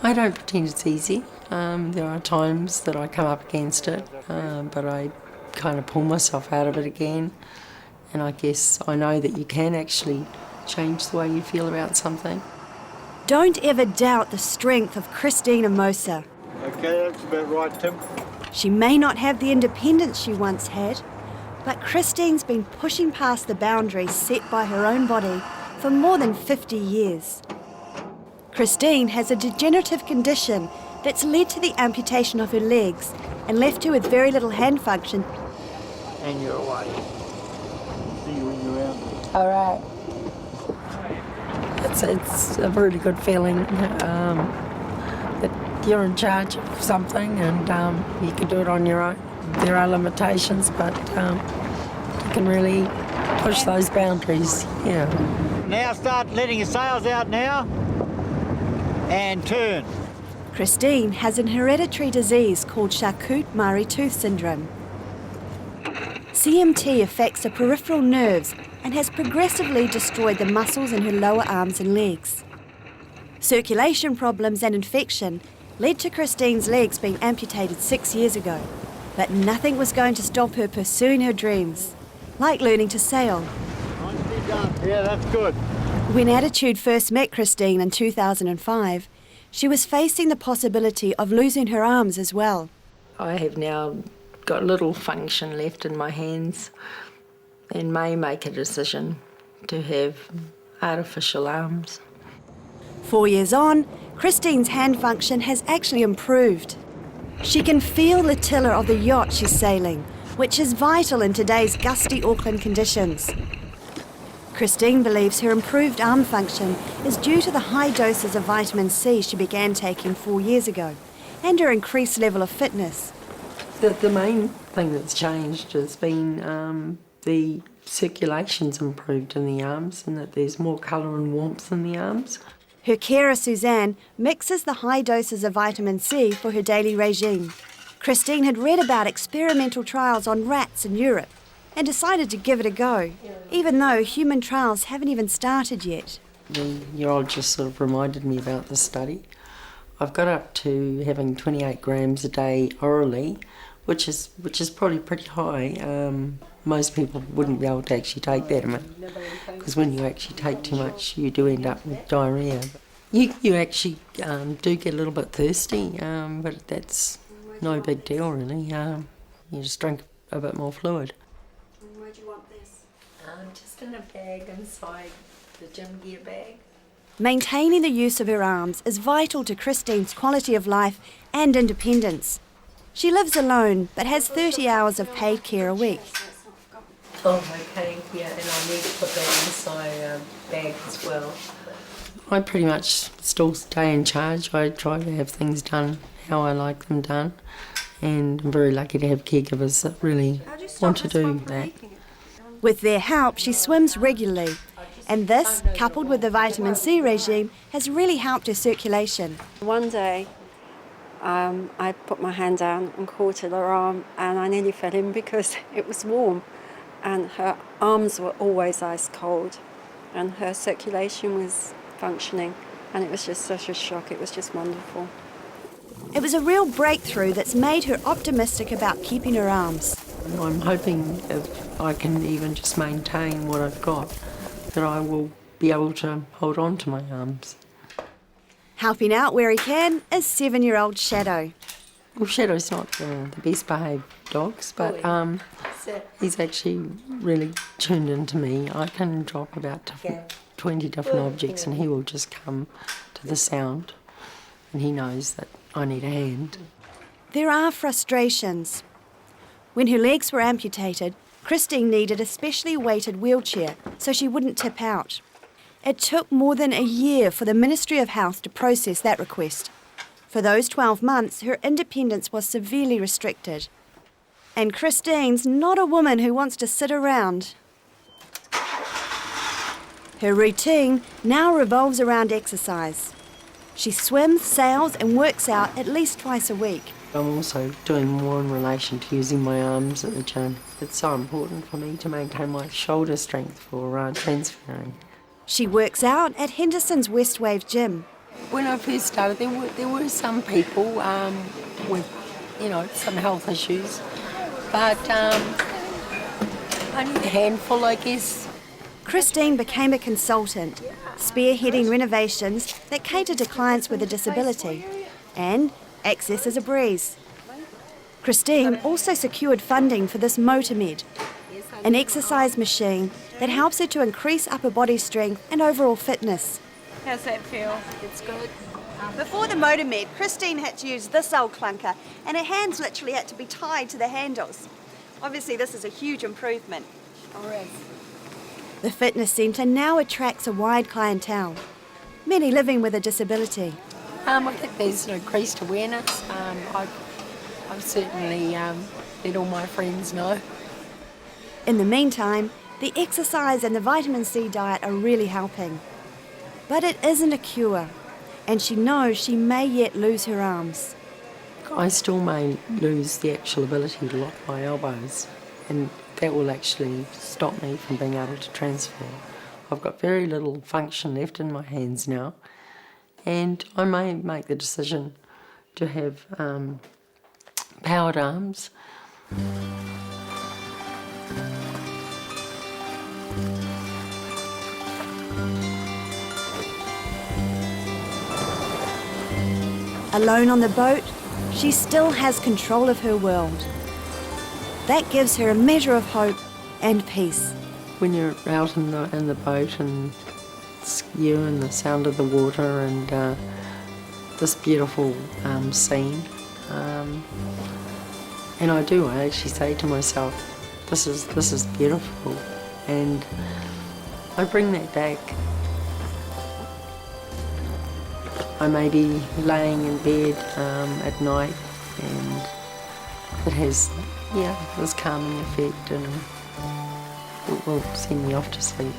I don't pretend it's easy. There are times that I come up against it, but I kind of pull myself out of it again. And I guess I know that you can actually change the way you feel about something. Don't ever doubt the strength of Christine Amosa. Okay, that's about right, Tim. She may not have the independence she once had, but Christine's been pushing past the boundaries set by her own body for more than 50 years. Christine has a degenerative condition that's led to the amputation of her legs and left her with very little hand function. And you're away. See you when you're out. All right. It's a really good feeling that you're in charge of something and you can do it on your own. There are limitations, but you can really push those boundaries, yeah. Now start letting your sails out now and turn. Christine has an hereditary disease called Charcot-Marie Tooth syndrome. CMT affects her peripheral nerves and has progressively destroyed the muscles in her lower arms and legs. Circulation problems and infection led to Christine's legs being amputated 6 years ago. But nothing was going to stop her pursuing her dreams, like learning to sail. Nicely done. Yeah, that's good. When Attitude first met Christine in 2005, she was facing the possibility of losing her arms as well. I have now got little function left in my hands and may make a decision to have artificial arms. 4 years on, Christine's hand function has actually improved. She can feel the tiller of the yacht she's sailing, which is vital in today's gusty Auckland conditions. Christine believes her improved arm function is due to the high doses of vitamin C she began taking 4 years ago and her increased level of fitness. The main thing that's changed has been the circulation's improved in the arms and that there's more colour and warmth in the arms. Her carer, Suzanne, mixes the high doses of vitamin C for her daily regime. Christine had read about experimental trials on rats in Europe and decided to give it a go, even though human trials haven't even started yet. The urologist sort of reminded me about this study. I've got up to having 28 grams a day orally, which is probably pretty high. Most people wouldn't be able to actually take that amount, because when you actually take too much, you do end up with diarrhoea. You actually do get a little bit thirsty, but that's no big deal really. You just drink a bit more fluid. Where do you want this? Just in a bag inside the gym gear bag. Maintaining the use of her arms is vital to Christine's quality of life and independence. She lives alone, but has 30 hours of paid care a week. Oh, okay, yeah, and I need to put that inside bag as well. I pretty much still stay in charge. I try to have things done how I like them done, and I'm very lucky to have caregivers that really want to do that. With their help, she swims regularly, and this, coupled with the vitamin C regime, has really helped her circulation. One day, I put my hand down and caught her arm, and I nearly fell in because it was warm. And her arms were always ice cold, and her circulation was functioning, and it was just such a shock. It was just wonderful. It was a real breakthrough that's made her optimistic about keeping her arms. I'm hoping if I can even just maintain what I've got, that I will be able to hold on to my arms. Helping out where he can is 7-year-old Shadow. Well, Shadow's not the best behaved dogs, but he's actually really tuned into me. I can drop about 20 different objects and he will just come to the sound, and he knows that I need a hand. There are frustrations. When her legs were amputated, Christine needed a specially weighted wheelchair so she wouldn't tip out. It took more than a year for the Ministry of Health to process that request. For those 12 months, her independence was severely restricted. And Christine's not a woman who wants to sit around. Her routine now revolves around exercise. She swims, sails and works out at least twice a week. I'm also doing more in relation to using my arms at the gym. It's so important for me to maintain my shoulder strength for transferring. She works out at Henderson's West Wave Gym. When I first started, there were some people with, some health issues, but only a handful, I guess. Christine became a consultant, spearheading renovations that cater to clients with a disability, and access is a breeze. Christine also secured funding for this MotorMed, an exercise machine that helps her to increase upper body strength and overall fitness. How's that feel? It's good. Before the MotorMed, Christine had to use this old clunker, and her hands literally had to be tied to the handles. Obviously, this is a huge improvement. All right. The fitness centre now attracts a wide clientele, many living with a disability. I think there's an increased awareness. I've certainly let all my friends know. In the meantime, the exercise and the vitamin C diet are really helping. But it isn't a cure, and she knows she may yet lose her arms. I still may lose the actual ability to lock my elbows, and that will actually stop me from being able to transfer. I've got very little function left in my hands now, and I may make the decision to have powered arms. Alone on the boat, she still has control of her world. That gives her a measure of hope and peace. When you're out in the boat and it's you and the sound of the water and this beautiful scene, and I actually say to myself, this is beautiful, and I bring that back. I may be laying in bed at night, and it has this calming effect, and it will send me off to sleep.